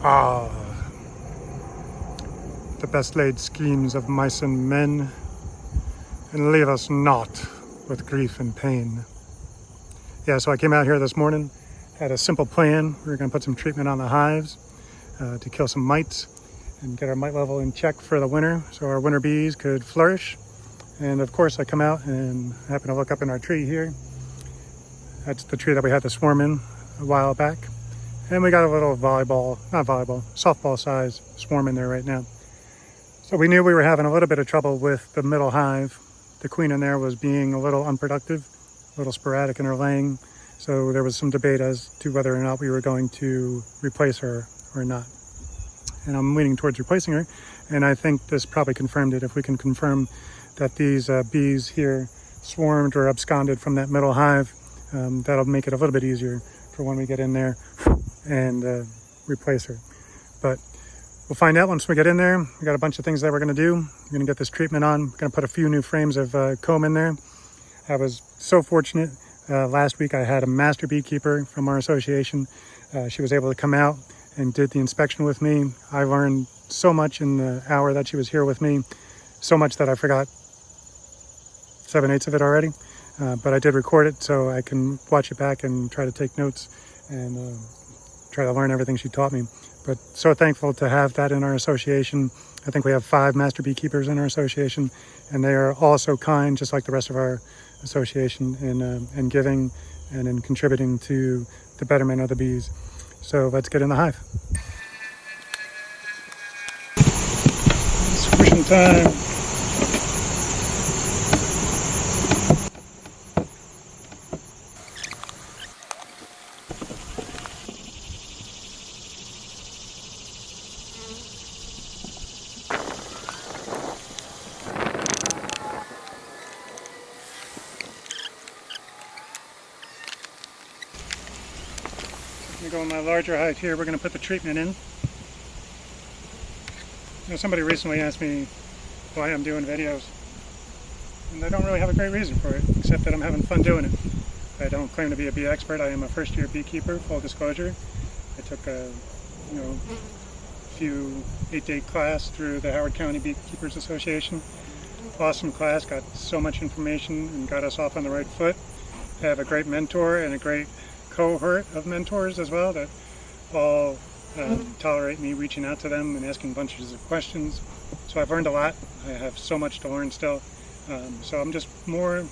Ah, the best laid schemes of mice and men, and leave us not with grief and pain. Yeah, so I came out here this morning, had a simple plan. We were going to put some treatment on the hives to kill some mites and get our mite level in check for the winter so our winter bees could flourish. And of course I come out and happen to look up in our tree here. That's the tree that we had the swarm in a while back. And we got a little softball size swarm in there right now. So we knew we were having a little bit of trouble with the middle hive. The queen in there was being a little unproductive, a little sporadic in her laying. So there was some debate as to whether or not we were going to replace her or not. And I'm leaning towards replacing her. And I think this probably confirmed it. If we can confirm that these bees here swarmed or absconded from that middle hive, that'll make it a little bit easier for when we get in there and replace her. But we'll find out once we get in there. We got a bunch of things that we're going to do. We're going to get this treatment on. We're going to put a few new frames of comb in there. I was so fortunate. Last week I had a master beekeeper from our association. She was able to come out and did the inspection with me. I learned so much in the hour that she was here with me, so much that I forgot 7/8 of it already. But I did record it so I can watch it back and try to take notes and try to learn everything she taught me. But so thankful to have that in our association. I think we have 5 master beekeepers in our association, and they are all so kind, just like the rest of our association, in giving and in contributing to the betterment of the bees. So let's get in the hive. Squishing time. I'm going to go in my larger hive here. We're going to put the treatment in. You know, somebody recently asked me why I'm doing videos, and I don't really have a great reason for it, except that I'm having fun doing it. I don't claim to be a bee expert. I am a first-year beekeeper, full disclosure. I took a few 8-day class through the Howard County Beekeepers Association. Awesome class, got so much information and got us off on the right foot. I have a great mentor and a great cohort of mentors as well that all tolerate me reaching out to them and asking bunches of questions. So I've learned a lot. I have so much to learn still. So I'm just more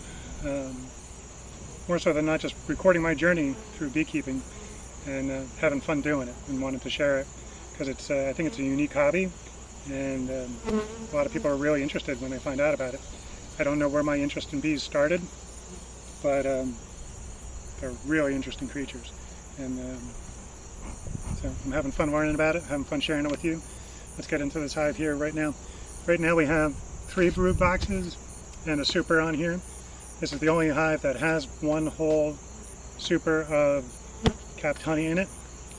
so than not just recording my journey through beekeeping and having fun doing it and wanting to share it, because it's I think it's a unique hobby, and a lot of people are really interested when they find out about it. I don't know where my interest in bees started, but they're really interesting creatures, and so I'm having fun learning about it, having fun sharing it with you. Let's get into this hive here right now. Right now we have 3 brood boxes and a super on here. This is the only hive that has one whole super of capped honey in it.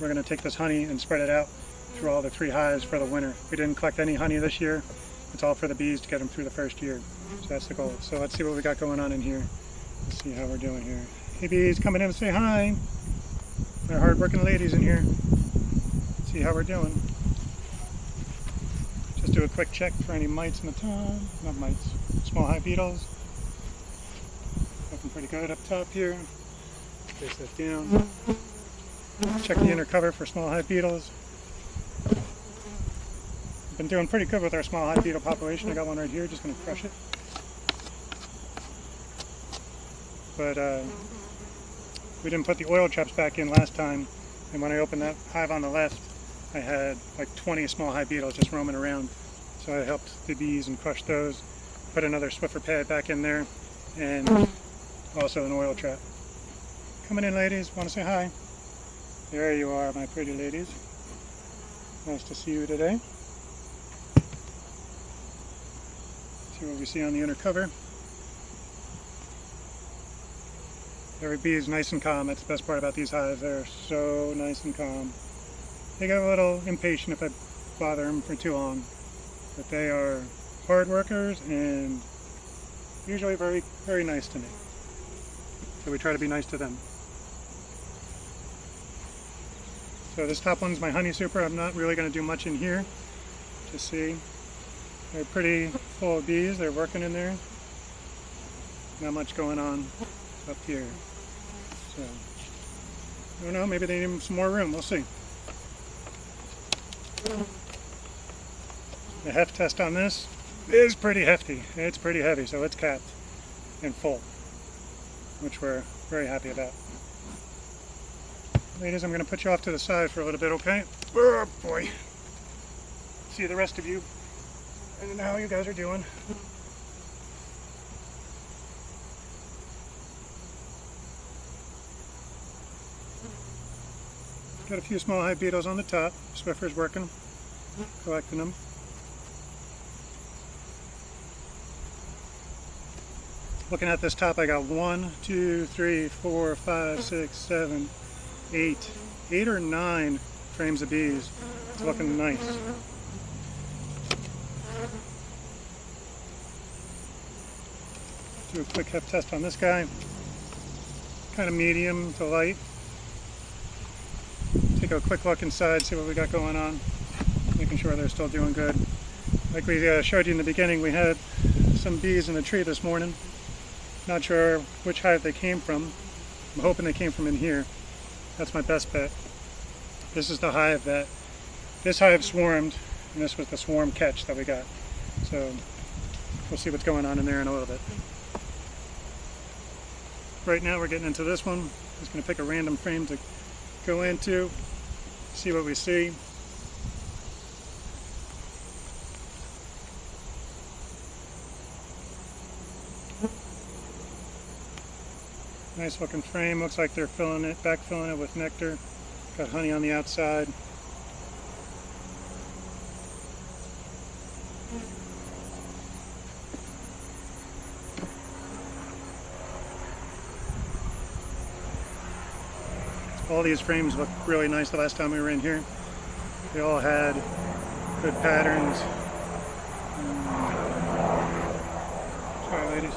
We're going to take this honey and spread it out through all the 3 hives for the winter. We didn't collect any honey this year. It's all for the bees to get them through the first year. So that's the goal. So let's see what we got going on in here. Let's see how we're doing here. Hey bees, coming in and say hi. They're hard-working ladies in here. Let's see how we're doing. Just do a quick check for any mites in the top. Not mites, small hive beetles. Looking pretty good up top here. Place that down. Check the inner cover for small hive beetles. Been doing pretty good with our small hive beetle population. I got one right here, just going to crush it. But we didn't put the oil traps back in last time, and when I opened that hive on the left, I had like 20 small hive beetles just roaming around. So I helped the bees and crushed those. Put another Swiffer pad back in there, and also an oil trap. Coming in, ladies, want to say hi? There you are, my pretty ladies. Nice to see you today. See what we see on the inner cover. Every bee is nice and calm. That's the best part about these hives. They're so nice and calm. They get a little impatient if I bother them for too long, but they are hard workers and usually very, very nice to me. So we try to be nice to them. So this top one's my honey super. I'm not really going to do much in here. Just see. They're pretty full of bees. They're working in there. Not much going on up here. So, I don't know, maybe they need some more room. We'll see. The heft test on this is pretty hefty. It's pretty heavy, so it's capped and full, which we're very happy about. Ladies, I'm going to put you off to the side for a little bit, okay? Oh boy. See the rest of you and how you guys are doing. Got a few small hive beetles on the top. Swiffer's working, collecting them. Looking at this top, I got 1, 2, 3, 4, 5, 6, 7, 8 or 9 frames of bees. It's looking nice. Do a quick heft test on this guy. Kind of medium to light. Take a quick look inside, see what we got going on. Making sure they're still doing good. Like we showed you in the beginning, we had some bees in the tree this morning. Not sure which hive they came from. I'm hoping they came from in here. That's my best bet. This is the hive this hive swarmed, and this was the swarm catch that we got. So we'll see what's going on in there in a little bit. Right now we're getting into this one. I'm just going to pick a random frame to go into, see what we see. Nice looking frame. Looks like they're backfilling it with nectar. Got honey on the outside. All these frames look really nice the last time we were in here. They all had good patterns. Sorry, ladies.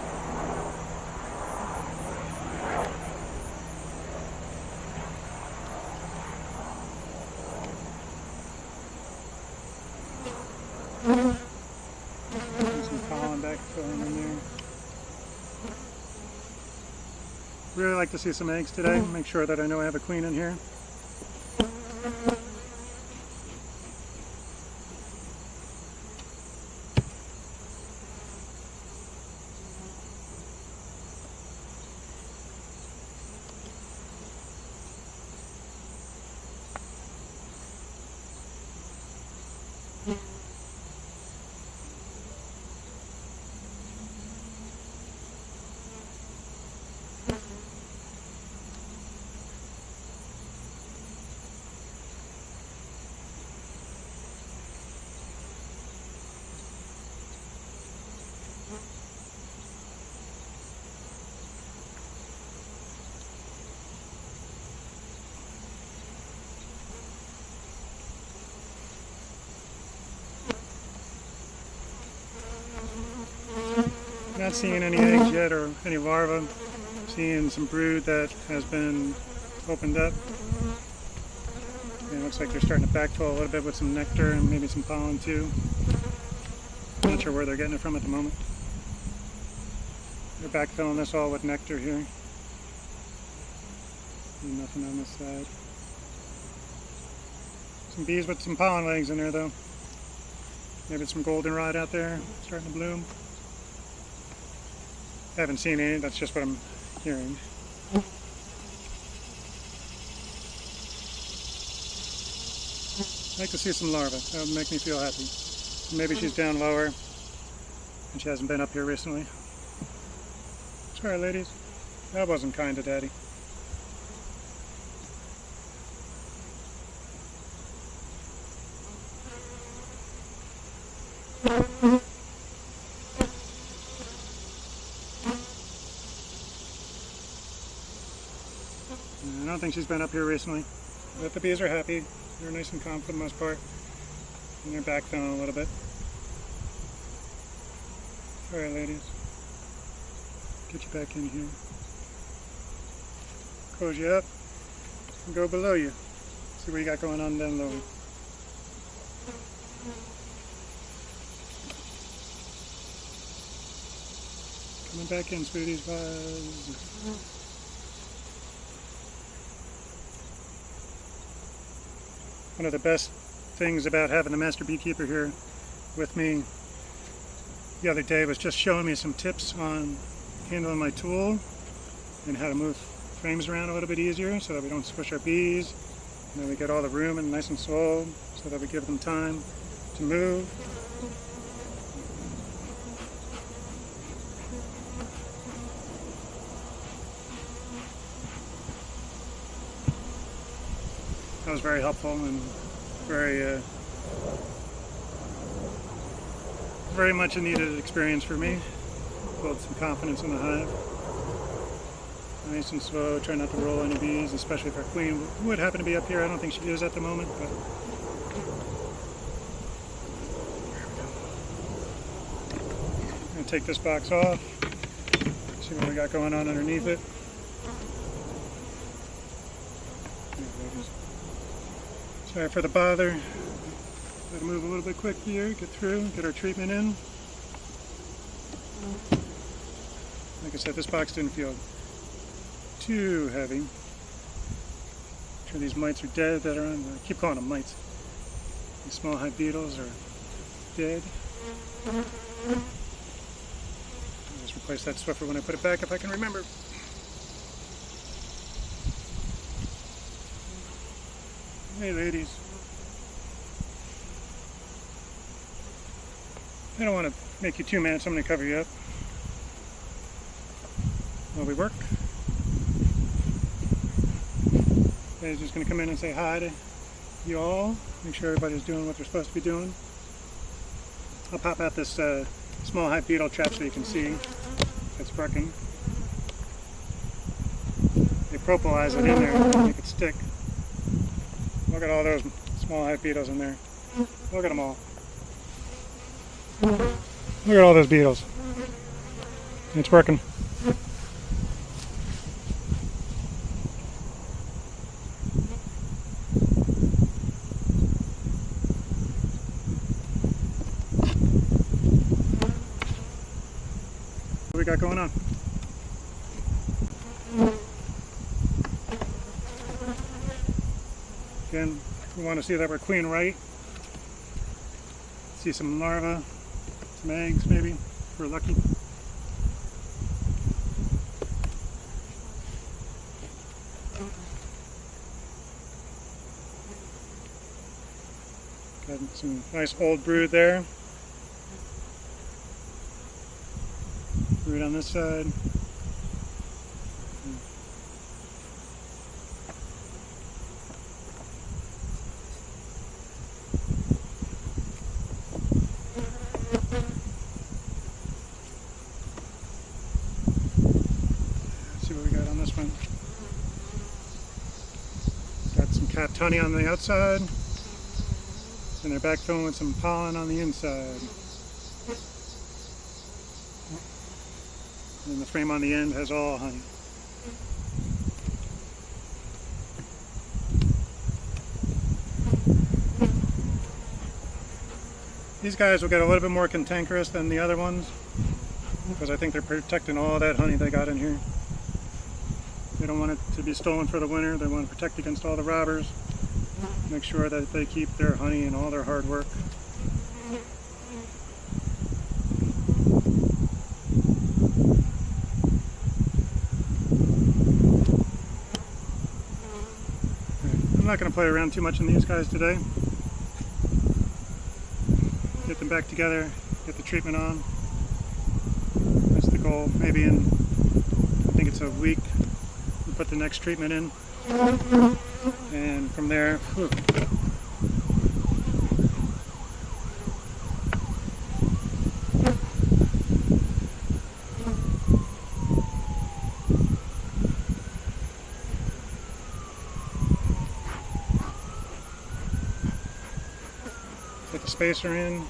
Some pollen back filling in there. Really like to see some eggs today. Make sure that I know I have a queen in here. Not seeing any eggs yet or any larvae. Seeing some brood that has been opened up. And it looks like they're starting to backfill a little bit with some nectar and maybe some pollen too. Not sure where they're getting it from at the moment. They're backfilling this all with nectar here. And nothing on this side. Some bees with some pollen legs in there though. Maybe some goldenrod out there starting to bloom. I haven't seen any, that's just what I'm hearing. I'd like to see some larvae, that would make me feel happy. Maybe she's down lower and she hasn't been up here recently. Sorry ladies, that wasn't kind to Daddy. I don't think she's been up here recently, but the bees are happy. They're nice and calm for the most part, and they're backfilling a little bit. Alright ladies, get you back in here. Close you up and go below you. See what you got going on down low. Coming back in, sweeties, buzz. One of the best things about having the master beekeeper here with me the other day was just showing me some tips on handling my tool and how to move frames around a little bit easier so that we don't squish our bees, and then we get all the room and nice and slow so that we give them time to move. That was very helpful and very much a needed experience for me. Build some confidence in the hive. Nice and slow, try not to roll any bees, especially if our queen would happen to be up here. I don't think she is at the moment, but I'm going to take this box off, see what we got going on underneath it. Sorry for the bother. Gotta move a little bit quick here, get through, get our treatment in. Like I said, this box didn't feel too heavy. I'm sure these mites are dead that are on, I keep calling them mites. These small hive beetles are dead. I'll just replace that Swiffer when I put it back if I can remember. Hey ladies. I don't want to make you too mad, so I'm going to cover you up while we work. I'm just going to come in and say hi to you all, make sure everybody's doing what they're supposed to be doing. I'll pop out this small hive beetle trap so you can see if it's working. They propolis it in there to make it stick. Look at all those small hive beetles in there. Look at them all. Look at all those beetles. It's working. What we got going on? Again, we want to see that we're queen right. See some larvae, some eggs maybe, if we're lucky. Got some nice old brood there. Brood on this side. Got some capped honey on the outside, and they're backfilling with some pollen on the inside. And the frame on the end has all honey. These guys will get a little bit more cantankerous than the other ones, because I think they're protecting all that honey they got in here. They don't want it to be stolen for the winter. They want to protect against all the robbers. Make sure that they keep their honey and all their hard work. I'm not going to play around too much in these guys today. Get them back together, get the treatment on. That's the goal. Maybe in, I think it's a week, we'll put the next treatment in. And from there, whew. Get the spacer in.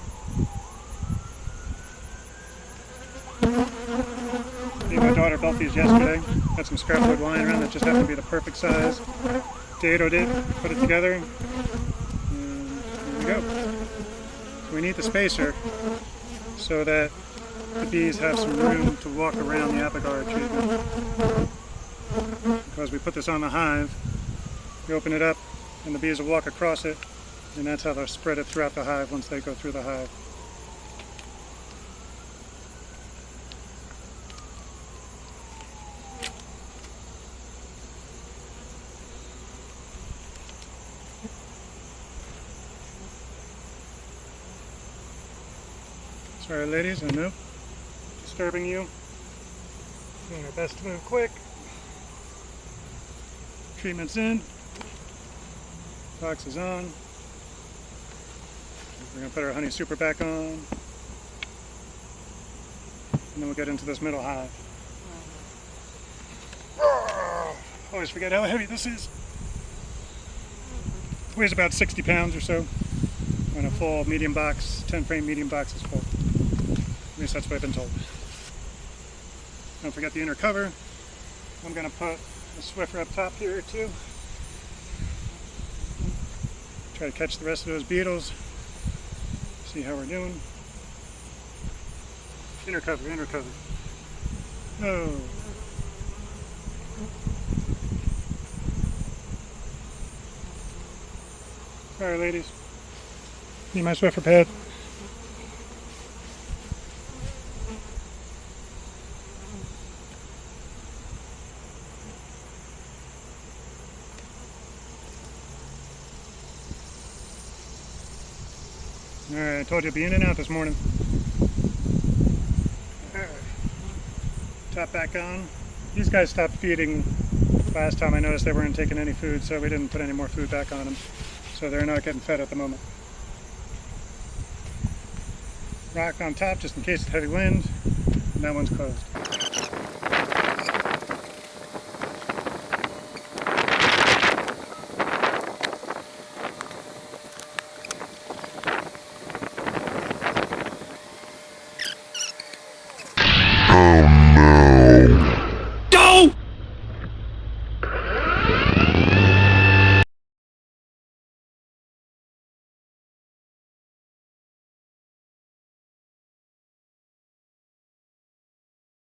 My daughter built these yesterday. Got some scrap wood lying around that just happened to be the perfect size. Dado did, put it together, and here we go. So we need the spacer so that the bees have some room to walk around the Apiguard treatment. Because we put this on the hive, you open it up and the bees will walk across it, and that's how they'll spread it throughout the hive once they go through the hive. Sorry ladies, I know, disturbing you. Doing our best to move quick. Treatment's in. Box is on. We're going to put our honey super back on. And then we'll get into this middle hive. Always forget how heavy this is. It weighs about 60 pounds or so. On a full medium box, 10 frame medium box is full. At least that's what I've been told. Don't forget the inner cover. I'm going to put a Swiffer up top here too. Try to catch the rest of those beetles. See how we're doing. Inner cover, inner cover. Oh. Sorry ladies. Need my Swiffer pad. Alright, I told you I'd be in and out this morning. Alright. Top back on. These guys stopped feeding last time. I noticed they weren't taking any food, so we didn't put any more food back on them. So they're not getting fed at the moment. Rock on top just in case of heavy wind, and that one's closed.